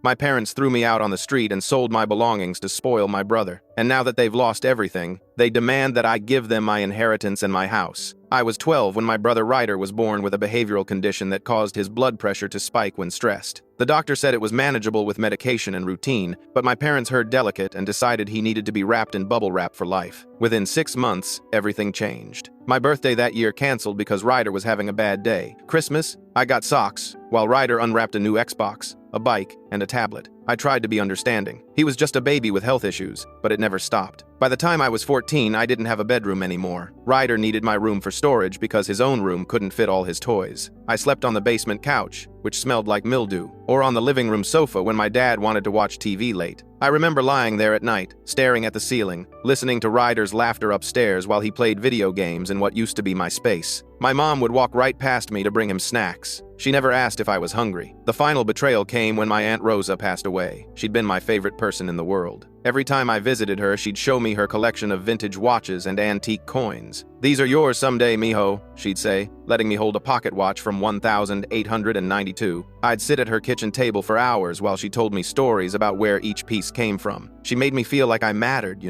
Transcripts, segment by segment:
My parents threw me out on the street and sold my belongings to spoil my brother. And now that they've lost everything, they demand that I give them my inheritance and my house. I was 12 when my brother Ryder was born with a behavioral condition that caused his blood pressure to spike when stressed. The doctor said it was manageable with medication and routine, but my parents heard delicate and decided he needed to be wrapped in bubble wrap for life. Within 6 months, everything changed. My birthday that year canceled because Ryder was having a bad day. Christmas, I got socks, while Ryder unwrapped a new Xbox, a bike, and a tablet. I tried to be understanding. He was just a baby with health issues, but it never stopped. By the time I was 14, I didn't have a bedroom anymore. Ryder needed my room for storage because his own room couldn't fit all his toys. I slept on the basement couch, which smelled like mildew, or on the living room sofa when my dad wanted to watch TV late. I remember lying there at night, staring at the ceiling, listening to Ryder's laughter upstairs while he played video games in what used to be my space. My mom would walk right past me to bring him snacks. She never asked if I was hungry. The final betrayal came when my Aunt Rosa passed away. She'd been my favorite person in the world. Every time I visited her, she'd show me her collection of vintage watches and antique coins. "These are yours someday, mijo," she'd say, letting me hold a pocket watch from 1892. I'd sit at her kitchen table for hours while she told me stories about where each piece came from. She made me feel like I mattered,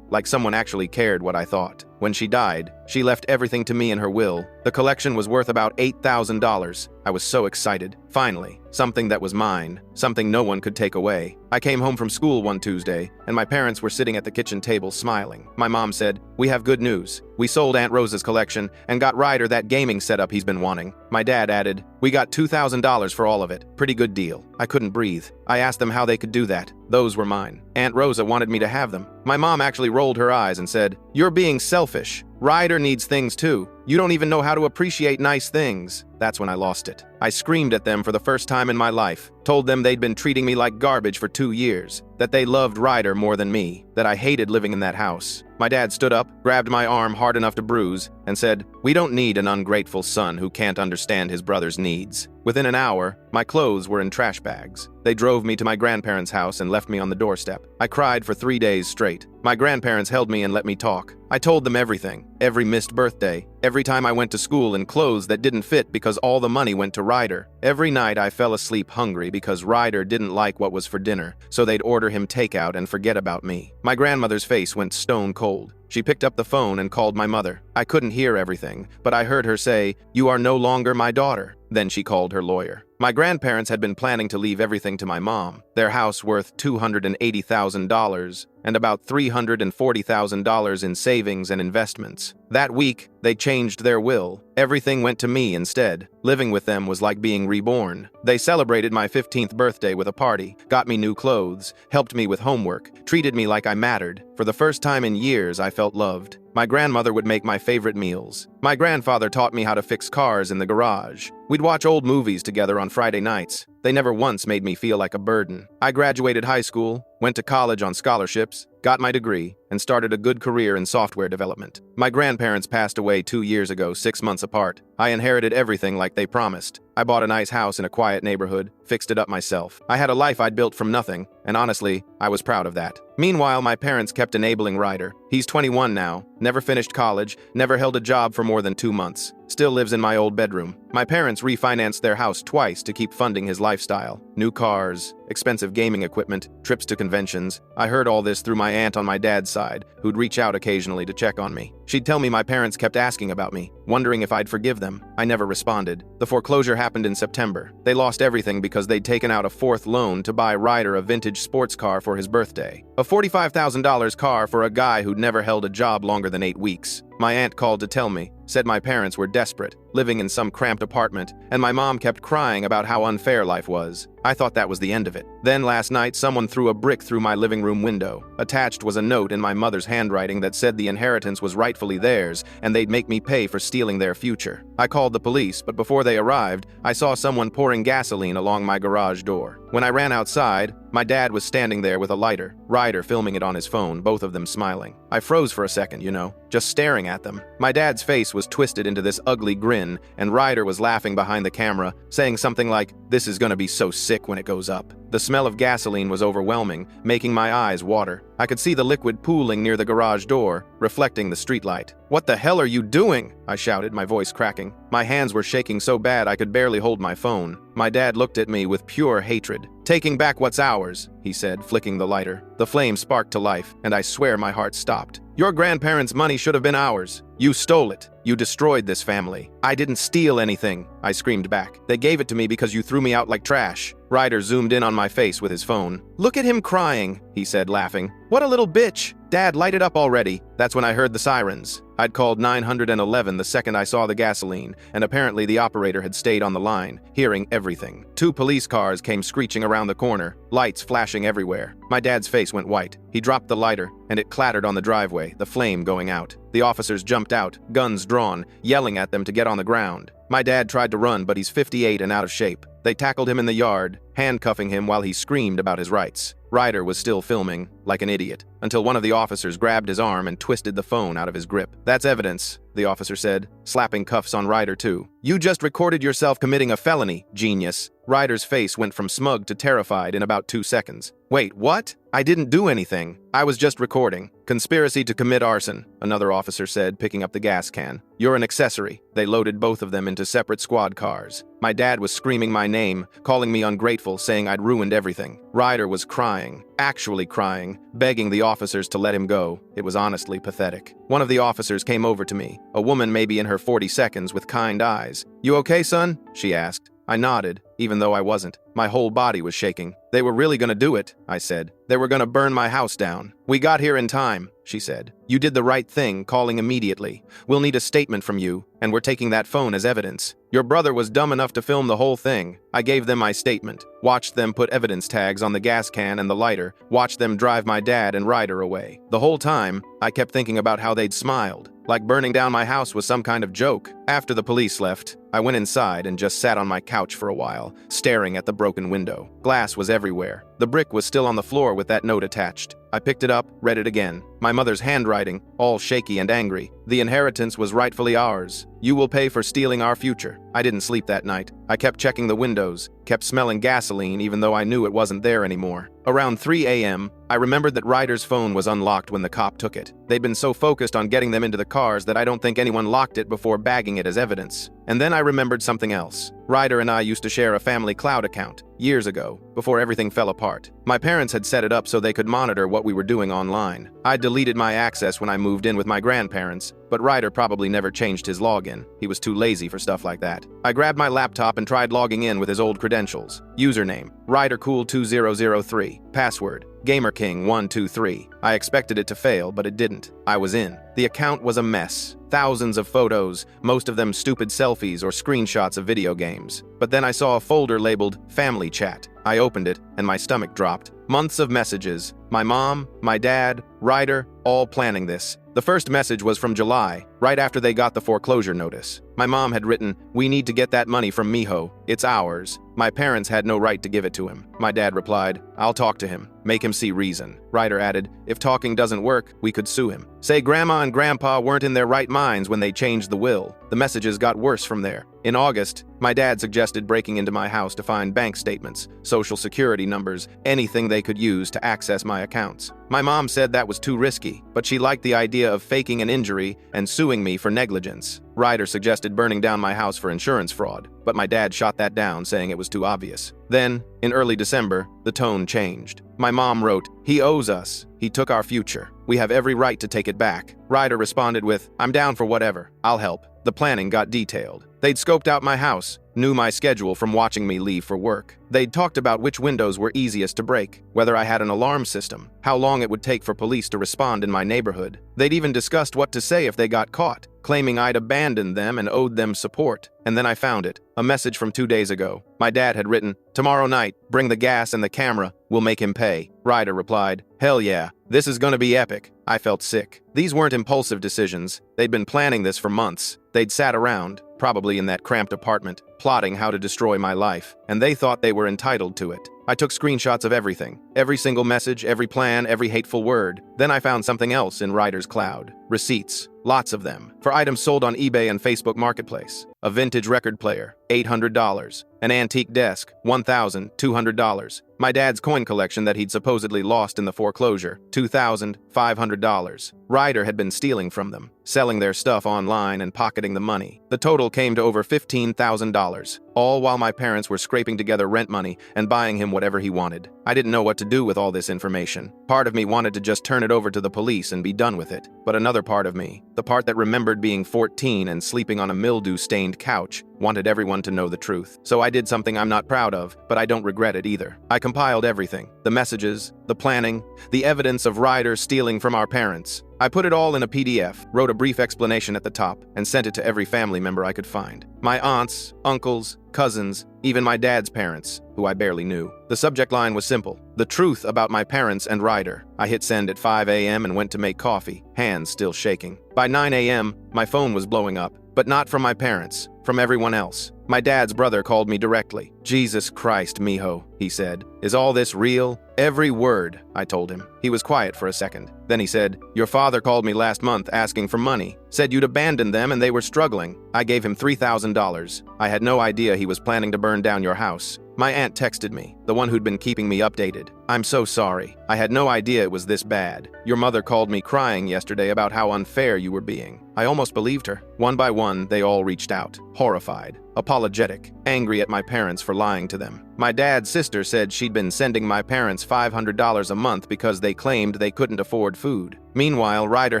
like someone actually cared what I thought. When she died, she left everything to me in her will. The collection was worth about $8,000. I was so excited. Finally, something that was mine, something no one could take away. I came home from school one Tuesday, and my parents were sitting at the kitchen table smiling. My mom said, "We have good news. We sold Aunt Rosa's collection and got Ryder that gaming setup he's been wanting." My dad added, "We got $2,000 for all of it. Pretty good deal." I couldn't breathe. I asked them how they could do that. Those were mine. Aunt Rosa wanted me to have them. My mom actually rolled her eyes and said, "You're being selfish. Ryder needs things too. You don't even know how to appreciate nice things." That's when I lost it. I screamed at them for the first time in my life, told them they'd been treating me like garbage for 2 years, that they loved Ryder more than me, that I hated living in that house. My dad stood up, grabbed my arm hard enough to bruise, and said, "We don't need an ungrateful son who can't understand his brother's needs." Within an hour, my clothes were in trash bags. They drove me to my grandparents' house and left me on the doorstep. I cried for 3 days straight. My grandparents held me and let me talk. I told them everything, every missed birthday, every time I went to school in clothes that didn't fit because all the money went to Ryder. Every night I fell asleep hungry because Ryder didn't like what was for dinner, so they'd order him takeout and forget about me. My grandmother's face went stone cold. She picked up the phone and called my mother. I couldn't hear everything, but I heard her say, "You are no longer my daughter." Then she called her lawyer. My grandparents had been planning to leave everything to my mom, their house worth $280,000 and about $340,000 in savings and investments. That week, they changed their will. Everything went to me instead. Living with them was like being reborn. They celebrated my 15th birthday with a party, got me new clothes, helped me with homework, treated me like I mattered. For the first time in years, I felt loved. My grandmother would make my favorite meals. My grandfather taught me how to fix cars in the garage. We'd watch old movies together on Friday nights. They never once made me feel like a burden. I graduated high school, went to college on scholarships, got my degree, and started a good career in software development. My grandparents passed away 2 years ago, 6 months apart. I inherited everything like they promised. I bought a nice house in a quiet neighborhood, fixed it up myself. I had a life I'd built from nothing, and honestly, I was proud of that. Meanwhile, my parents kept enabling Ryder. He's 21 now, never finished college, never held a job for more than 2 months. Still lives in my old bedroom. My parents refinanced their house twice to keep funding his lifestyle. New cars, expensive gaming equipment, trips to conventions. I heard all this through my aunt on my dad's side, who'd reach out occasionally to check on me. She'd tell me my parents kept asking about me, wondering if I'd forgive them. I never responded. The foreclosure happened in September. They lost everything because they'd taken out a 4th loan to buy Ryder a vintage sports car for his birthday. A $45,000 car for a guy who'd never held a job longer than 8 weeks. My aunt called to tell me, said my parents were desperate, living in some cramped apartment, and my mom kept crying about how unfair life was. I thought that was the end of it. Then last night, someone threw a brick through my living room window. Attached was a note in my mother's handwriting that said the inheritance was rightfully theirs, and they'd make me pay for stealing their future. I called the police, but before they arrived, I saw someone pouring gasoline along my garage door. When I ran outside, my dad was standing there with a lighter, Ryder filming it on his phone, both of them smiling. I froze for a second, just staring at them. My dad's face was twisted into this ugly grin, and Ryder was laughing behind the camera, saying something like, "This is gonna be so sick when it goes up." The smell of gasoline was overwhelming, making my eyes water. I could see the liquid pooling near the garage door, reflecting the streetlight. "What the hell are you doing?" I shouted, my voice cracking. My hands were shaking so bad I could barely hold my phone. My dad looked at me with pure hatred. "Taking back what's ours," he said, flicking the lighter. The flame sparked to life, and I swear my heart stopped. "Your grandparents' money should have been ours. You stole it. You destroyed this family." "I didn't steal anything," I screamed back. "They gave it to me because you threw me out like trash." Ryder zoomed in on my face with his phone. "Look at him crying," he said, laughing. "What a little bitch. Dad, light it up already." That's when I heard the sirens. I'd called 911 the second I saw the gasoline, and apparently the operator had stayed on the line, hearing everything. 2 police cars came screeching around the corner, lights flashing everywhere. My dad's face went white. He dropped the lighter, and it clattered on the driveway, the flame going out. The officers jumped out, guns drawn, yelling at them to get on the ground. My dad tried to run, but he's 58 and out of shape. They tackled him in the yard, handcuffing him while he screamed about his rights. Ryder was still filming, like an idiot, until one of the officers grabbed his arm and twisted the phone out of his grip. "That's evidence," the officer said, slapping cuffs on Ryder too. "You just recorded yourself committing a felony, genius." Ryder's face went from smug to terrified in about 2 seconds. "Wait, what? I didn't do anything. I was just recording." "Conspiracy to commit arson," another officer said, picking up the gas can. "You're an accessory." They loaded both of them into separate squad cars. My dad was screaming my name, calling me ungrateful, saying I'd ruined everything. Ryder was crying, actually crying, begging the officers to let him go. It was honestly pathetic. One of the officers came over to me, a woman maybe in her 40s with kind eyes. "You okay, son?" she asked. I nodded, even though I wasn't. My whole body was shaking. "They were really gonna do it," I said. "They were gonna burn my house down." "We got here in time," she said. "You did the right thing, calling immediately. We'll need a statement from you, and we're taking that phone as evidence. Your brother was dumb enough to film the whole thing." I gave them my statement, watched them put evidence tags on the gas can and the lighter, watched them drive my dad and Ryder away. The whole time, I kept thinking about how they'd smiled, like burning down my house was some kind of joke. After the police left, I went inside and just sat on my couch for a while, staring at the broken window. Glass was everywhere. The brick was still on the floor with that note attached. I picked it up, read it again. My mother's handwriting, all shaky and angry. "The inheritance was rightfully ours. You will pay for stealing our future." I didn't sleep that night. I kept checking the windows, kept smelling gasoline even though I knew it wasn't there anymore. Around 3 a.m., I remembered that Ryder's phone was unlocked when the cop took it. They'd been so focused on getting them into the cars that I don't think anyone locked it before bagging it as evidence. And then I remembered something else. Ryder and I used to share a family cloud account, years ago, before everything fell apart. My parents had set it up so they could monitor what we were doing online. I deleted my access when I moved in with my grandparents, but Ryder probably never changed his login. He was too lazy for stuff like that. I grabbed my laptop and tried logging in with his old credentials. Username, RyderCool2003. Password, GamerKing123. I expected it to fail, but it didn't. I was in. The account was a mess. Thousands of photos, most of them stupid selfies or screenshots of video games. But then I saw a folder labeled Family Chat. I opened it, and my stomach dropped. Months of messages. My mom, my dad, Ryder, all planning this. The first message was from July, right after they got the foreclosure notice. My mom had written, "We need to get that money from Miho. It's ours. My parents had no right to give it to him." My dad replied, "I'll talk to him. Make him see reason." Ryder added, "If talking doesn't work, we could sue him. Say Grandma and Grandpa weren't in their right minds when they changed the will." The messages got worse from there. In August, my dad suggested breaking into my house to find bank statements, social security numbers, anything they could use to access my accounts. My mom said that was too risky, but she liked the idea of faking an injury and suing me for negligence. Ryder suggested burning down my house for insurance fraud, but my dad shot that down, saying it was too obvious. Then, in early December, the tone changed. My mom wrote, "He owes us. He took our future. We have every right to take it back." Ryder responded with, "I'm down for whatever. I'll help." The planning got detailed. They'd scoped out my house, knew my schedule from watching me leave for work. They'd talked about which windows were easiest to break, whether I had an alarm system, how long it would take for police to respond in my neighborhood. They'd even discussed what to say if they got caught, claiming I'd abandoned them and owed them support. And then I found it, a message from 2 days ago. My dad had written, "Tomorrow night, bring the gas and the camera, we'll make him pay." Ryder replied, "Hell yeah, this is gonna be epic." I felt sick. These weren't impulsive decisions. They'd been planning this for months. They'd sat around, probably in that cramped apartment, plotting how to destroy my life, and they thought they were entitled to it. I took screenshots of everything. Every single message, every plan, every hateful word. Then I found something else in Ryder's cloud. Receipts. Lots of them. For items sold on eBay and Facebook Marketplace. A vintage record player, $800. An antique desk, $1,200. My dad's coin collection that he'd supposedly lost in the foreclosure, $2,500. Ryder had been stealing from them, selling their stuff online and pocketing the money. The total came to over $15,000, all while my parents were scraping together rent money and buying him whatever he wanted. I didn't know what to do with all this information. Part of me wanted to just turn it over to the police and be done with it. But another part of me, the part that remembered being 14 and sleeping on a mildew-stained couch, wanted everyone to know the truth. So I did something I'm not proud of, but I don't regret it either. I compiled everything. The messages, the planning, the evidence of Ryder stealing from our parents. I put it all in a PDF, wrote a brief explanation at the top, and sent it to every family member I could find. My aunts, uncles, cousins, even my dad's parents, who I barely knew. The subject line was simple: the truth about my parents and Ryder. I hit send at 5 a.m. and went to make coffee, hands still shaking. By 9 a.m., my phone was blowing up, but not from my parents, from everyone else. My dad's brother called me directly. "Jesus Christ, mijo," he said. "Is all this real?" "Every word," I told him. He was quiet for a second. Then he said, "Your father called me last month asking for money. Said you'd abandoned them and they were struggling. I gave him $3,000. I had no idea he was planning to burn down your house." My aunt texted me, the one who'd been keeping me updated. "I'm so sorry. I had no idea it was this bad. Your mother called me crying yesterday about how unfair you were being." I almost believed her. One by one, they all reached out, horrified, apologetic, angry at my parents for lying to them. My dad's sister said she'd been sending my parents $500 a month because they claimed they couldn't afford food. Meanwhile, Ryder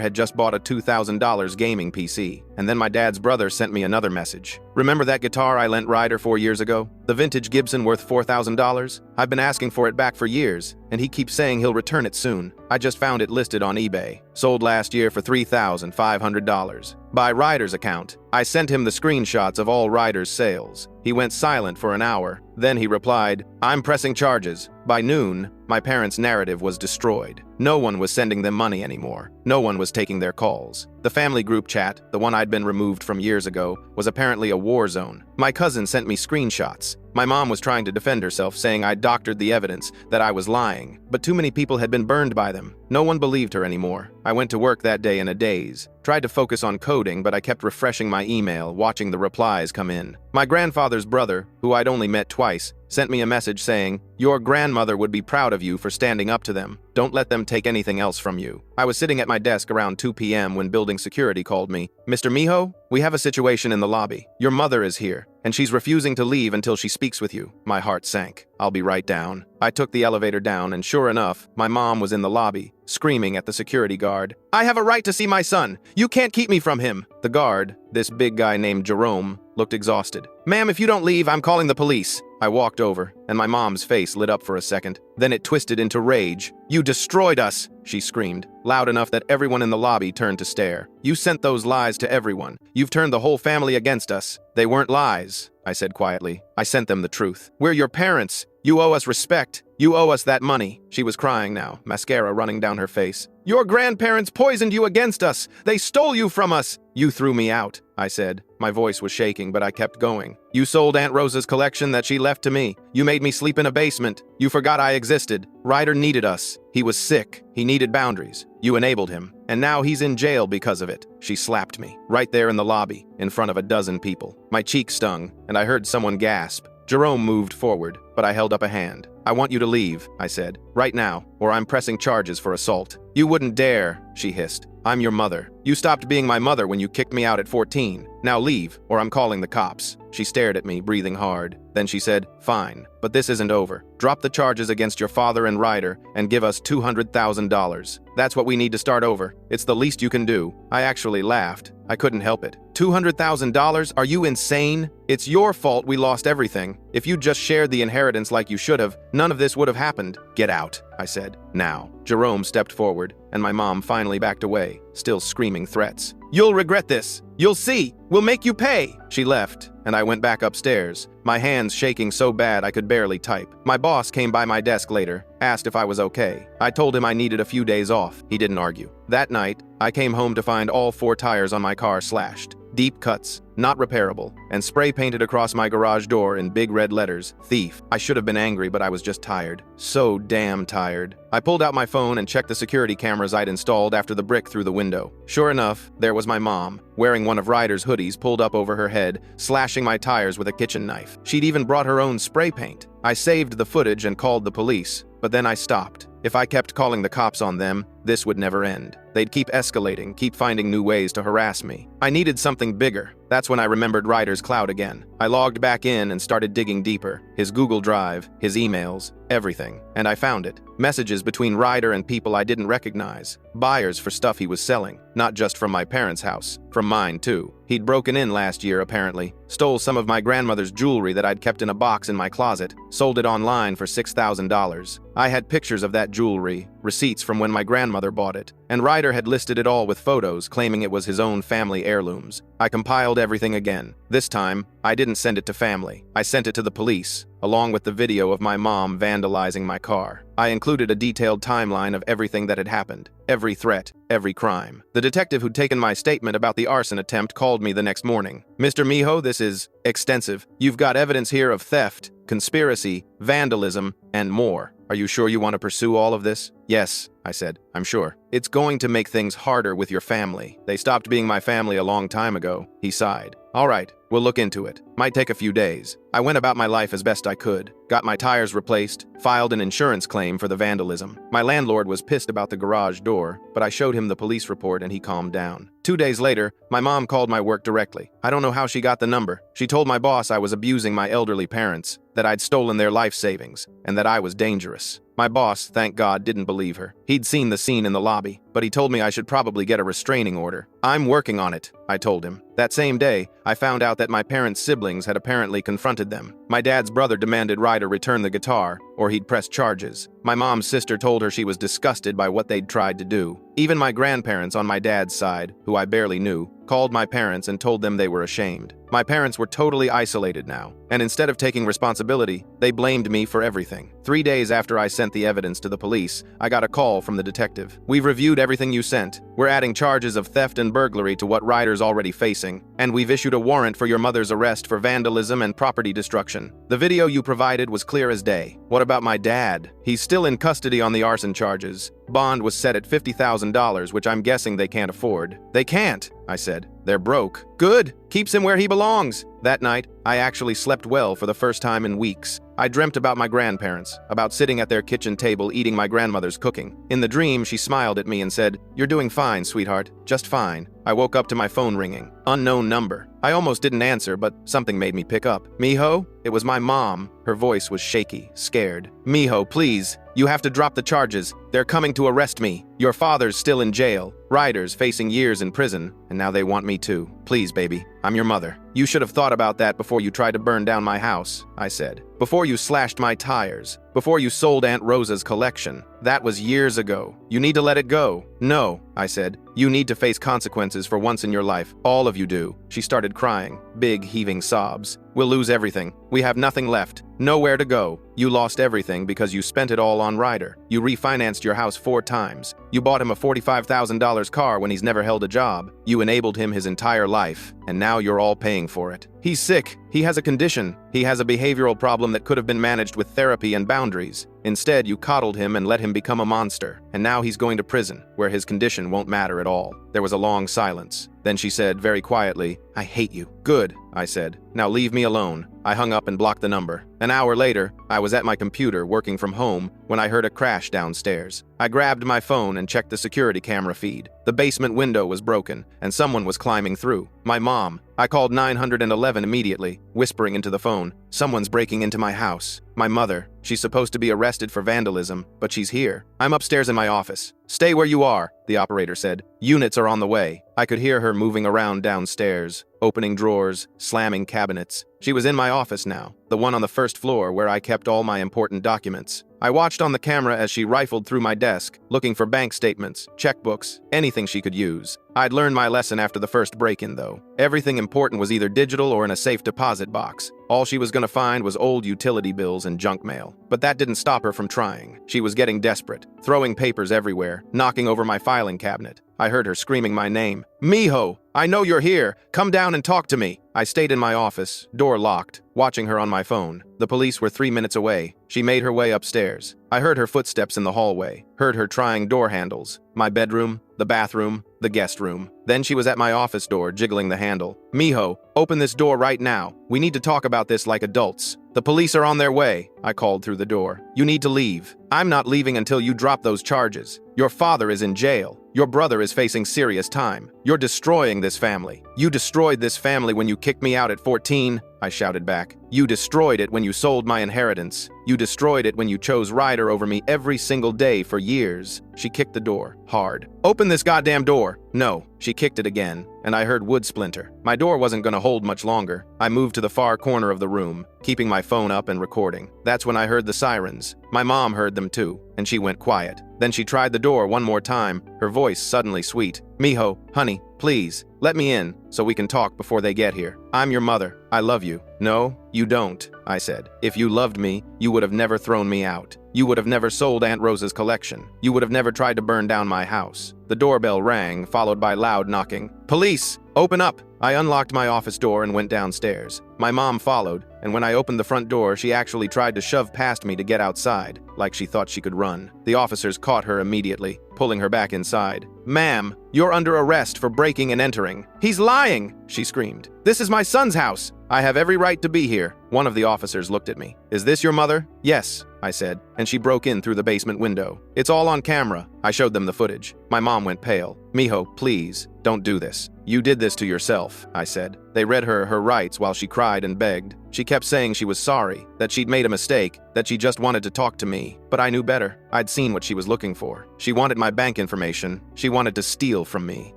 had just bought a $2,000 gaming PC. And then my dad's brother sent me another message. "Remember that guitar I lent Ryder 4 years ago? The vintage Gibson worth $4,000? I've been asking for it back for years, and he keeps saying he'll return it soon. I just found it listed on eBay. Sold last year for $3,500. By Ryder's account." I sent him the screenshots of all Ryder's sales. He went silent for an hour. Then he replied, "I'm pressing charges." By noon, my parents' narrative was destroyed. No one was sending them money anymore. No one was taking their calls. The family group chat, the one I'd been removed from years ago, was apparently a war zone. My cousin sent me screenshots. My mom was trying to defend herself, saying I doctored the evidence, that I was lying. But too many people had been burned by them. No one believed her anymore. I went to work that day in a daze. Tried to focus on coding, but I kept refreshing my email, watching the replies come in. My grandfather's brother, who I'd only met twice, sent me a message saying, "Your grandmother would be proud of you for standing up to them. Don't let them take anything else from you." I was sitting at my desk around 2 p.m. when building security called me. "Mr. Mijo, we have a situation in the lobby. Your mother is here, and she's refusing to leave until she speaks with you." My heart sank. "I'll be right down." I took the elevator down, and sure enough, my mom was in the lobby, screaming at the security guard. "I have a right to see my son! You can't keep me from him!" The guard, this big guy named Jerome, looked exhausted. "Ma'am, if you don't leave, I'm calling the police." I walked over, and my mom's face lit up for a second. Then it twisted into rage. "You destroyed us!" she screamed, loud enough that everyone in the lobby turned to stare. "You sent those lies to everyone. You've turned the whole family against us." "They weren't lies," I said quietly. "I sent them the truth. We're your parents. You owe us respect. You owe us that money." She was crying now, mascara running down her face. "Your grandparents poisoned you against us. They stole you from us." "You threw me out," I said. My voice was shaking, but I kept going. "You sold Aunt Rosa's collection that she left to me. You made me sleep in a basement. You forgot I existed. Ryder needed us. He was sick. He needed boundaries. You enabled him. And now he's in jail because of it." She slapped me, right there in the lobby, in front of a dozen people. My cheek stung, and I heard someone gasp. Jerome moved forward, but I held up a hand. "I want you to leave," I said, "right now, or I'm pressing charges for assault." "You wouldn't dare," she hissed. "I'm your mother. You stopped being my mother when you kicked me out at 14. Now leave, or I'm calling the cops." She stared at me, breathing hard. Then she said, "Fine, but this isn't over. Drop the charges against your father and Ryder and give us $200,000. That's what we need to start over. It's the least you can do." I actually laughed. I couldn't help it. $200,000? Are you insane? It's your fault we lost everything. If you'd just shared the inheritance like you should have, none of this would have happened. "Get out," I said. "Now." Jerome stepped forward, and my mom finally backed away, still screaming threats. "You'll regret this. You'll see. We'll make you pay." She left, and I went back upstairs, my hands shaking so bad I could barely type. My boss came by my desk later, asked if I was okay. I told him I needed a few days off. He didn't argue. That night, I came home to find all 4 tires on my car slashed. deep cuts, not repairable, and spray painted across my garage door in big red letters, thief. I should have been angry, but I was just tired. So damn tired. I pulled out my phone and checked the security cameras I'd installed after the brick through the window. Sure enough, there was my mom, wearing one of Ryder's hoodies pulled up over her head, slashing my tires with a kitchen knife. She'd even brought her own spray paint. I saved the footage and called the police, but then I stopped. If I kept calling the cops on them, this would never end. They'd keep escalating, keep finding new ways to harass me. I needed something bigger. That's when I remembered Ryder's cloud again. I logged back in and started digging deeper. His Google Drive, his emails, everything. And I found it. Messages between Ryder and people I didn't recognize. Buyers for stuff he was selling. Not just from my parents' house. From mine, too. He'd broken in last year, apparently. Stole some of my grandmother's jewelry that I'd kept in a box in my closet. Sold it online for $6,000. I had pictures of that jewelry, receipts from when my grandmother bought it. And Ryder had listed it all with photos, claiming it was his own family heirlooms. I compiled everything again. This time, I didn't send it to family. I sent it to the police, along with the video of my mom vandalizing my car. I included a detailed timeline of everything that had happened. Every threat, every crime. The detective who'd taken my statement about the arson attempt called me the next morning. "Mr. Miho, this is extensive. You've got evidence here of theft, conspiracy, vandalism, and more. Are you sure you want to pursue all of this?" "Yes," I said, "I'm sure. It's going to make things harder with your family. They stopped being my family a long time ago." He sighed. "All right, we'll look into it. Might take a few days." I went about my life as best I could. Got my tires replaced, filed an insurance claim for the vandalism. My landlord was pissed about the garage door, but I showed him the police report and he calmed down. 2 days later, my mom called my work directly. I don't know how she got the number. She told my boss I was abusing my elderly parents, that I'd stolen their life savings, and that I was dangerous. My boss, thank God, didn't believe her. He'd seen the scene in the lobby, but he told me I should probably get a restraining order. "I'm working on it," I told him. That same day, I found out that my parents' siblings had apparently confronted them. My dad's brother demanded Ryder return the guitar, or he'd press charges. My mom's sister told her she was disgusted by what they'd tried to do. Even my grandparents on my dad's side, who I barely knew, called my parents and told them they were ashamed. My parents were totally isolated now, and instead of taking responsibility, they blamed me for everything. 3 days after I sent the evidence to the police, I got a call from the detective. "We've reviewed everything you sent. We're adding charges of theft and burglary to what Ryder's already facing, and we've issued a warrant for your mother's arrest for vandalism and property destruction. The video you provided was clear as day. What about my dad? He's still in custody on the arson charges. Bond was set at $50,000, which I'm guessing they can't afford." "They can't," I said. "They're broke." "Good. Keeps him where he belongs." That night, I actually slept well for the first time in weeks. I dreamt about my grandparents, about sitting at their kitchen table eating my grandmother's cooking. In the dream, she smiled at me and said, "You're doing fine, sweetheart. Just fine." I woke up to my phone ringing. Unknown number. I almost didn't answer, but something made me pick up. "Miho?" It was my mom. Her voice was shaky, scared. "Miho, please. You have to drop the charges. They're coming to arrest me. Your father's still in jail. Ryder's facing years in prison, and now they want me too. Please, baby. I'm your mother. You should have thought about that before you tried to burn down my house," I said. "Before you slashed my tires. Before you sold Aunt Rosa's collection. That was years ago. You need to let it go." "No," I said. "You need to face consequences for once in your life. All of you do." She started crying, big heaving sobs. "We'll lose everything. We have nothing left. Nowhere to go. You lost everything because you spent it all on Ryder. You refinanced your house 4 times. You bought him a $45,000 car when he's never held a job. You enabled him his entire life, and now you're all paying for it. He's sick. He has a condition. He has a behavioral problem that could have been managed with therapy and boundaries. Instead, you coddled him and let him become a monster. And now he's going to prison, where his condition won't matter at all." There was a long silence. Then she said very quietly, "I hate you." "Good," I said. "Now leave me alone." I hung up and blocked the number. An hour later, I was at my computer working from home when I heard a crash downstairs. I grabbed my phone and checked the security camera feed. The basement window was broken, and someone was climbing through. My mom. I called 911 immediately, whispering into the phone, "Someone's breaking into my house." My mother. She's supposed to be arrested for vandalism, but she's here. "I'm upstairs in my office." "Stay where you are," the operator said. "Units are on the way." I could hear her moving around downstairs, opening drawers, slamming cabinets. She was in my office now, the one on the first floor where I kept all my important documents. I watched on the camera as she rifled through my desk, looking for bank statements, checkbooks, anything she could use. I'd learned my lesson after the first break-in, though. Everything important was either digital or in a safe deposit box. All she was going to find was old utility bills and junk mail. But that didn't stop her from trying. She was getting desperate, throwing papers everywhere, knocking over my filing cabinet. I heard her screaming my name. "Miho! I know you're here. Come down and talk to me. I stayed in my office, door locked, watching her on my phone. The police were 3 minutes away. She made her way upstairs. I heard her footsteps in the hallway, heard her trying door handles. My bedroom, the bathroom, the guest room. Then she was at my office door, jiggling the handle. Mijo, open this door right now. We need to talk about this like adults. The police are on their way, I called through the door. You need to leave. I'm not leaving until you drop those charges. Your father is in jail. Your brother is facing serious time. You're destroying this family. You destroyed this family when you kicked me out at 14, I shouted back. You destroyed it when you sold my inheritance. You destroyed it when you chose Ryder over me every single day for years. She kicked the door, hard. Open this goddamn door. No, she kicked it again, and I heard wood splinter. My door wasn't gonna hold much longer. I moved to the far corner of the room, keeping my phone up and recording. That's when I heard the sirens. My mom heard them too, and she went quiet. Then she tried the door one more time, her voice suddenly sweet. Mijo, honey, please, let me in so we can talk before they get here. I'm your mother. I love you. No, you don't, I said. If you loved me, you would have never thrown me out. You would have never sold Aunt Rosa's collection. You would have never tried to burn down my house. The doorbell rang, followed by loud knocking. Police! Open up! I unlocked my office door and went downstairs. My mom followed, and when I opened the front door, she actually tried to shove past me to get outside, like she thought she could run. The officers caught her immediately, pulling her back inside. Ma'am, you're under arrest for breaking and entering. He's lying, she screamed. This is my son's house. I have every right to be here. One of the officers looked at me. Is this your mother? Yes, I said, and she broke in through the basement window. It's all on camera. I showed them the footage. My mom went pale. Mijo, please, don't do this. You did this to yourself, I said. They read her rights while she cried and begged. She kept saying she was sorry, that she'd made a mistake, that she just wanted to talk to me. But I knew better. I'd seen what she was looking for. She wanted my bank information. She wanted to steal from me,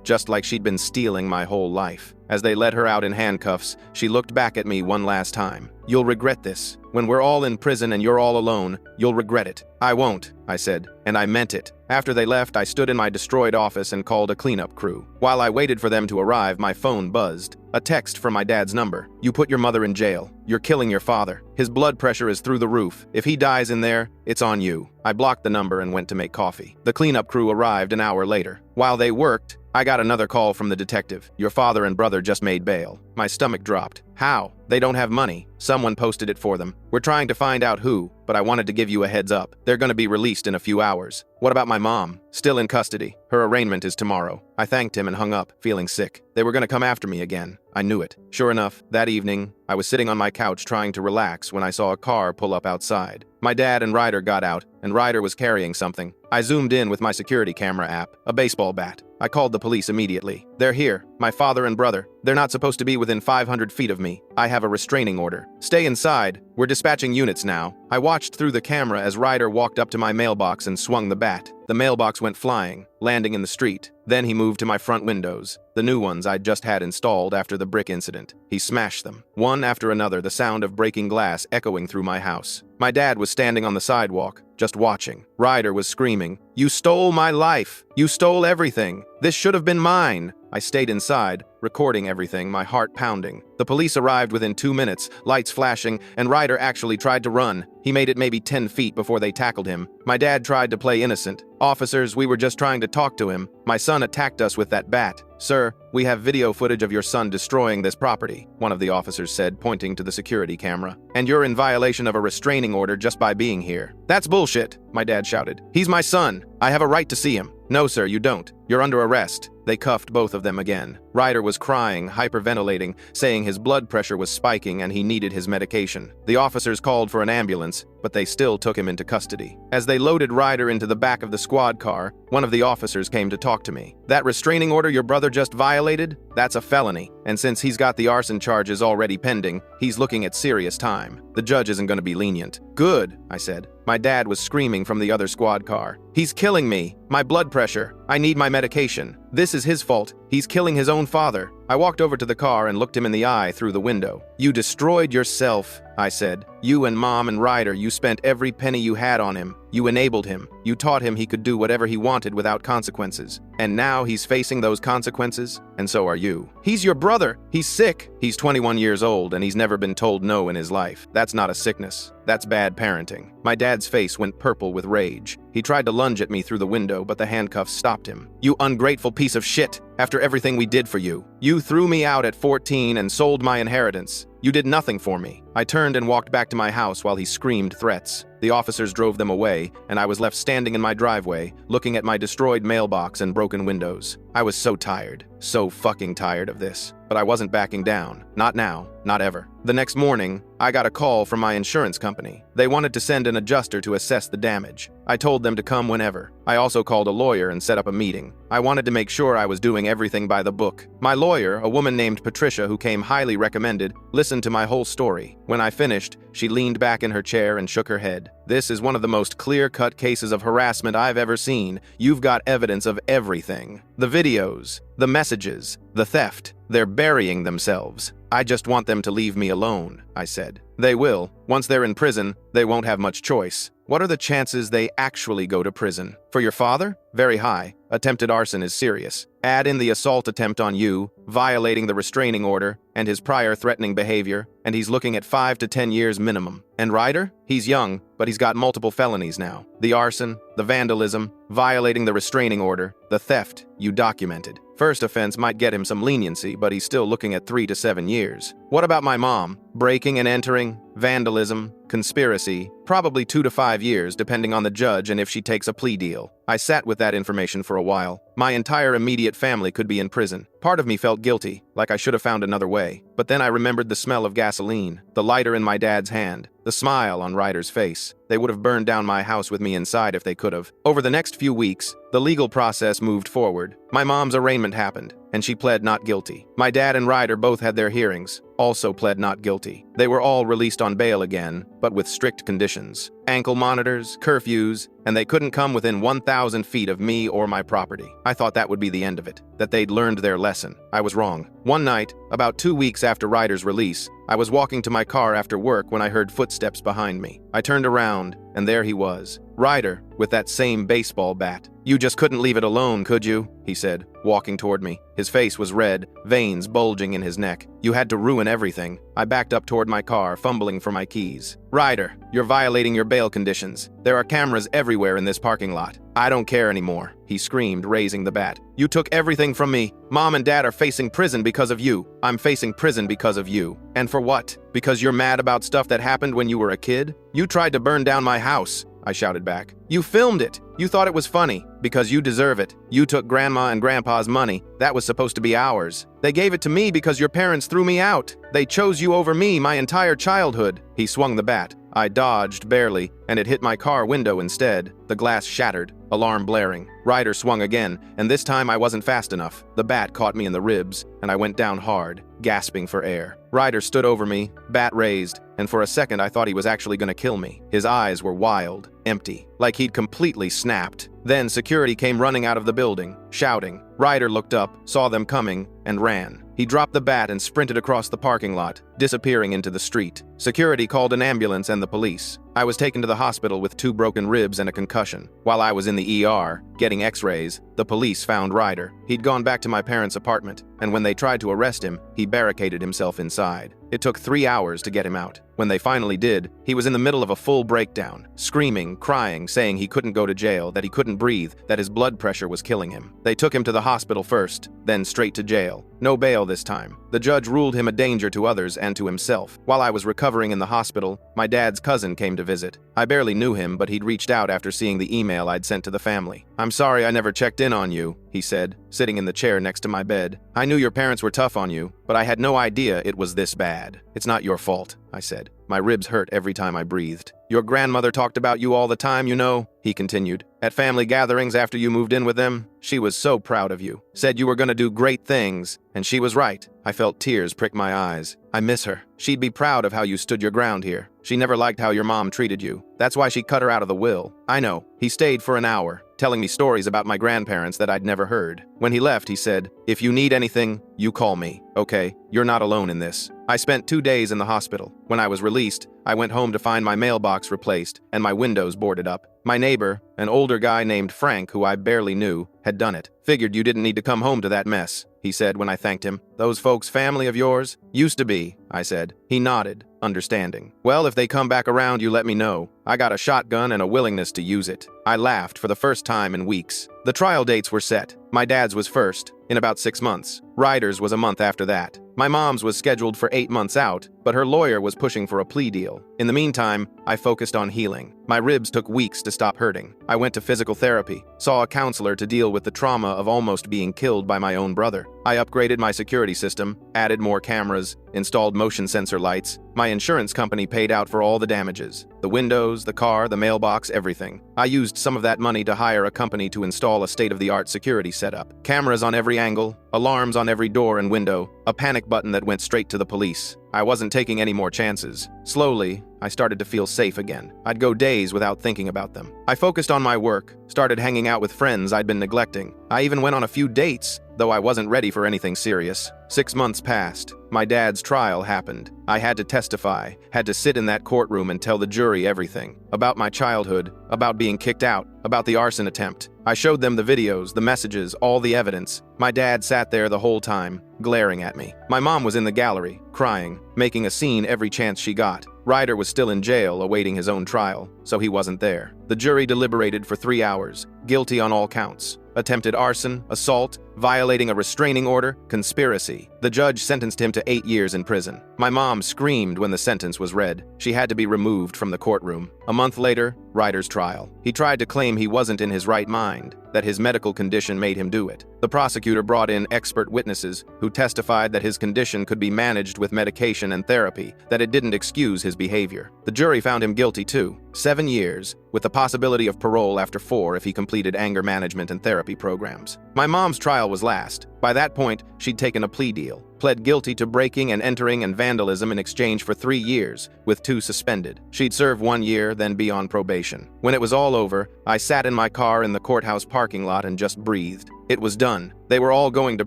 just like she'd been stealing my whole life. As they led her out in handcuffs, she looked back at me one last time. You'll regret this. When we're all in prison and you're all alone, you'll regret it. I won't, I said, and I meant it. After they left, I stood in my destroyed office and called a cleanup crew. While I waited for them to arrive, my phone buzzed. A text from my dad's number. You put your mother in jail. You're killing your father. His blood pressure is through the roof. If he dies in there, it's on you. I blocked the number and went to make coffee. The cleanup crew arrived an hour later. While they worked, I got another call from the detective. Your father and brother just made bail. My stomach dropped. How? They don't have money. Someone posted it for them. We're trying to find out who, but I wanted to give you a heads up. They're going to be released in a few hours. What about my mom? Still in custody. Her arraignment is tomorrow. I thanked him and hung up, feeling sick. They were going to come after me again. I knew it. Sure enough, that evening, I was sitting on my couch trying to relax when I saw a car pull up outside. My dad and Ryder got out, and Ryder was carrying something. I zoomed in with my security camera app, a baseball bat. I called the police immediately. They're here, my father and brother. They're not supposed to be within 500 feet of me. I have a restraining order. Stay inside. We're dispatching units now. I watched through the camera as Ryder walked up to my mailbox and swung the bat. The mailbox went flying, landing in the street. Then he moved to my front windows, the new ones I'd just had installed after the brick incident. He smashed them, one after another, the sound of breaking glass echoing through my house. My dad was standing on the sidewalk, just watching. Ryder was screaming, "You stole my life! You stole everything! This should have been mine!" I stayed inside, recording everything, my heart pounding. The police arrived within 2 minutes, lights flashing, and Ryder actually tried to run. He made it maybe 10 feet before they tackled him. My dad tried to play innocent. "Officers, we were just trying to talk to him. My son attacked us with that bat." "Sir, we have video footage of your son destroying this property," one of the officers said, pointing to the security camera. "And you're in violation of a restraining order just by being here." "That's bullshit," my dad shouted. "He's my son. I have a right to see him." "No, sir, you don't. You're under arrest." They cuffed both of them again. Ryder was crying, hyperventilating, saying his blood pressure was spiking and he needed his medication. The officers called for an ambulance, but they still took him into custody. As they loaded Ryder into the back of the squad car, one of the officers came to talk to me. "That restraining order your brother just violated? That's a felony. And since he's got the arson charges already pending, he's looking at serious time. The judge isn't going to be lenient." "Good," I said. My dad was screaming from the other squad car. "He's killing me. My blood pressure. I need my medication. This is his fault. He's killing his own father." I walked over to the car and looked him in the eye through the window. "You destroyed yourself," I said. "You and Mom and Ryder, you spent every penny you had on him. You enabled him. You taught him he could do whatever he wanted without consequences. And now he's facing those consequences, and so are you. He's your brother. He's sick. He's 21 years old and he's never been told no in his life. That's not a sickness. That's bad parenting." My dad's face went purple with rage. He tried to lunge at me through the window, but the handcuffs stopped him. "You ungrateful piece of shit! After everything we did for you. You threw me out at 14 and sold my inheritance. You did nothing for me." I turned and walked back to my house while he screamed threats. The officers drove them away, and I was left standing in my driveway, looking at my destroyed mailbox and broken windows. I was so tired, so fucking tired of this. But I wasn't backing down. Not now, not ever. The next morning, I got a call from my insurance company. They wanted to send an adjuster to assess the damage. I told them to come whenever. I also called a lawyer and set up a meeting. I wanted to make sure I was doing everything by the book. My lawyer, a woman named Patricia who came highly recommended, listened to my whole story. When I finished, she leaned back in her chair and shook her head. "This is one of the most clear-cut cases of harassment I've ever seen. You've got evidence of everything. The videos, the messages, the theft. They're burying themselves. I just want them to leave me alone," I said. "They will. Once they're in prison, they won't have much choice." "What are the chances they actually go to prison? For your father? Very high. Attempted arson is serious. Add in the assault attempt on you, violating the restraining order, and his prior threatening behavior, and he's looking at 5 to 10 years minimum. And Ryder? He's young, but he's got multiple felonies now. The arson, the vandalism, violating the restraining order, the theft, you documented. First offense might get him some leniency, but he's still looking at 3 to 7 years. What about my mom? Breaking and entering, vandalism, conspiracy, probably 2 to 5 years, depending on the judge and if she takes a plea deal. I sat with that information for a while. My entire immediate family could be in prison. Part of me felt guilty, like I should have found another way. But then I remembered the smell of gasoline, the lighter in my dad's hand, the smile on Ryder's face. They would have burned down my house with me inside if they could have. Over the next few weeks, the legal process moved forward. My mom's arraignment happened, and she pled not guilty. My dad and Ryder both had their hearings, also pled not guilty. They were all released on bail again, but with strict conditions. Ankle monitors, curfews, and they couldn't come within 1,000 feet of me or my property. I thought that would be the end of it, that they'd learned their lesson. I was wrong. One night, about 2 weeks after Ryder's release, I was walking to my car after work when I heard footsteps behind me. I turned around, and there he was. Ryder, with that same baseball bat. "You just couldn't leave it alone, could you?" he said, walking toward me. His face was red, veins bulging in his neck. "You had to ruin everything." I backed up toward my car, fumbling for my keys. "Ryder, you're violating your bail conditions. There are cameras everywhere in this parking lot." "I don't care anymore," he screamed, raising the bat. "You took everything from me. Mom and Dad are facing prison because of you. I'm facing prison because of you. And for what? Because you're mad about stuff that happened when you were a kid? You tried to burn down my house," I shouted back. "You filmed it. You thought it was funny, because you deserve it. You took Grandma and Grandpa's money. That was supposed to be ours. They gave it to me because your parents threw me out. They chose you over me my entire childhood." He swung the bat. I dodged barely, and it hit my car window instead. The glass shattered, alarm blaring. Ryder swung again, and this time I wasn't fast enough. The bat caught me in the ribs, and I went down hard, gasping for air. Ryder stood over me, bat raised, and for a second I thought he was actually going to kill me. His eyes were wild, empty, like he'd completely snapped. Then security came running out of the building, shouting. Ryder looked up, saw them coming, and ran. He dropped the bat and sprinted across the parking lot, disappearing into the street. Security called an ambulance and the police. I was taken to the hospital with 2 broken ribs and a concussion. While I was in the ER, getting x-rays, the police found Ryder. He'd gone back to my parents' apartment, and when they tried to arrest him, he barricaded himself inside. It took 3 hours to get him out. When they finally did, he was in the middle of a full breakdown, screaming, crying, saying he couldn't go to jail, that he couldn't breathe, that his blood pressure was killing him. They took him to the hospital first, then straight to jail. No bail this time. The judge ruled him a danger to others and to himself. While I was recovering in the hospital, my dad's cousin came to visit. I barely knew him, but he'd reached out after seeing the email I'd sent to the family. "I'm sorry I never checked in on you," he said, sitting in the chair next to my bed. "I knew your parents were tough on you, but I had no idea it was this bad." "It's not your fault," I said. My ribs hurt every time I breathed. "Your grandmother talked about you all the time, you know," he continued. "At family gatherings after you moved in with them, she was so proud of you. Said you were going to do great things, and she was right." I felt tears prick my eyes. "I miss her. She'd be proud of how you stood your ground here. She never liked how your mom treated you. That's why she cut her out of the will." "I know." He stayed for an hour, telling me stories about my grandparents that I'd never heard. When he left, he said, "If you need anything, you call me. Okay, you're not alone in this." I spent 2 days in the hospital. When I was released, I went home to find my mailbox replaced and my windows boarded up. My neighbor, an older guy named Frank, who I barely knew, had done it. "Figured you didn't need to come home to that mess," he said when I thanked him. "Those folks family of yours?" "Used to be," I said. He nodded, understanding. "Well, if they come back around, you let me know. I got a shotgun and a willingness to use it." I laughed for the first time in weeks. The trial dates were set. My dad's was first, in about 6 months. Ryder's was a month after that. My mom's was scheduled for 8 months out, but her lawyer was pushing for a plea deal. In the meantime, I focused on healing. My ribs took weeks to stop hurting. I went to physical therapy, saw a counselor to deal with the trauma of almost being killed by my own brother. I upgraded my security system, added more cameras, installed motion sensor lights. My insurance company paid out for all the damages. The windows, the car, the mailbox, everything. I used some of that money to hire a company to install a state-of-the-art security setup. Cameras on every angle, alarms on every door and window, a panic button that went straight to the police. I wasn't taking any more chances. Slowly, I started to feel safe again. I'd go days without thinking about them. I focused on my work, started hanging out with friends I'd been neglecting. I even went on a few dates, though I wasn't ready for anything serious. 6 months passed. My dad's trial happened. I had to testify, had to sit in that courtroom and tell the jury everything. About my childhood, about being kicked out, about the arson attempt. I showed them the videos, the messages, all the evidence. My dad sat there the whole time, glaring at me. My mom was in the gallery, crying, making a scene every chance she got. Ryder was still in jail awaiting his own trial, so he wasn't there. The jury deliberated for 3 hours, guilty on all counts. Attempted arson, assault, violating a restraining order, conspiracy. The judge sentenced him to 8 years in prison. My mom screamed when the sentence was read. She had to be removed from the courtroom. A month later, Ryder's trial. He tried to claim he wasn't in his right mind, that his medical condition made him do it. The prosecutor brought in expert witnesses who testified that his condition could be managed with medication and therapy, that it didn't excuse his behavior. The jury found him guilty too. 7 years, with the possibility of parole after 4 if he completed anger management and therapy programs. My mom's trial was last. By that point, she'd taken a plea deal, pled guilty to breaking and entering and vandalism in exchange for 3 years, with 2 suspended. She'd serve 1 year, then be on probation. When it was all over, I sat in my car in the courthouse parking lot and just breathed. It was done. They were all going to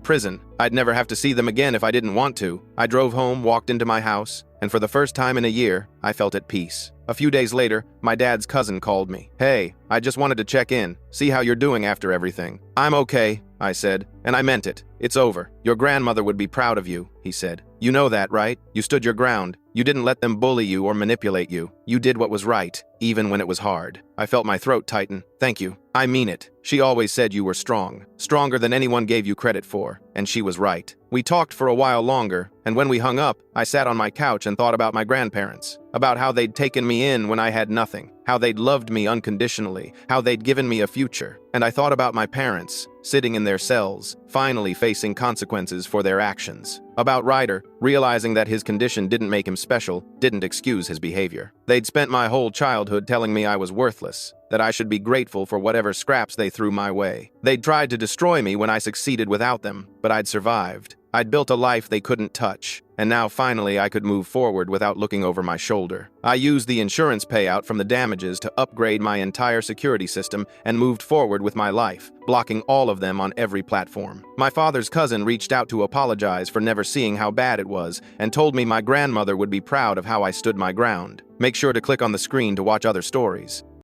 prison. I'd never have to see them again if I didn't want to. I drove home, walked into my house, and for the first time in a year, I felt at peace. A few days later, my dad's cousin called me. "Hey, I just wanted to check in, see how you're doing after everything." "I'm okay," I said, and I meant it. "It's over. Your grandmother would be proud of you," he said. "You know that, right? You stood your ground. You didn't let them bully you or manipulate you. You did what was right, even when it was hard." I felt my throat tighten. "Thank you. I mean it. She always said you were strong, stronger than anyone gave you credit for, and she was right." We talked for a while longer, and when we hung up, I sat on my couch and thought about my grandparents, about how they'd taken me in when I had nothing, how they'd loved me unconditionally, how they'd given me a future. And I thought about my parents, sitting in their cells, finally facing consequences for their actions. About Ryder, realizing that his condition didn't make him special, didn't excuse his behavior. They'd spent my whole childhood telling me I was worthless, that I should be grateful for whatever scraps they threw my way. They'd tried to destroy me when I succeeded without them, but I'd survived. I'd built a life they couldn't touch, and now finally I could move forward without looking over my shoulder. I used the insurance payout from the damages to upgrade my entire security system and moved forward with my life, blocking all of them on every platform. My father's cousin reached out to apologize for never seeing how bad it was and told me my grandmother would be proud of how I stood my ground. Make sure to click on the screen to watch other stories.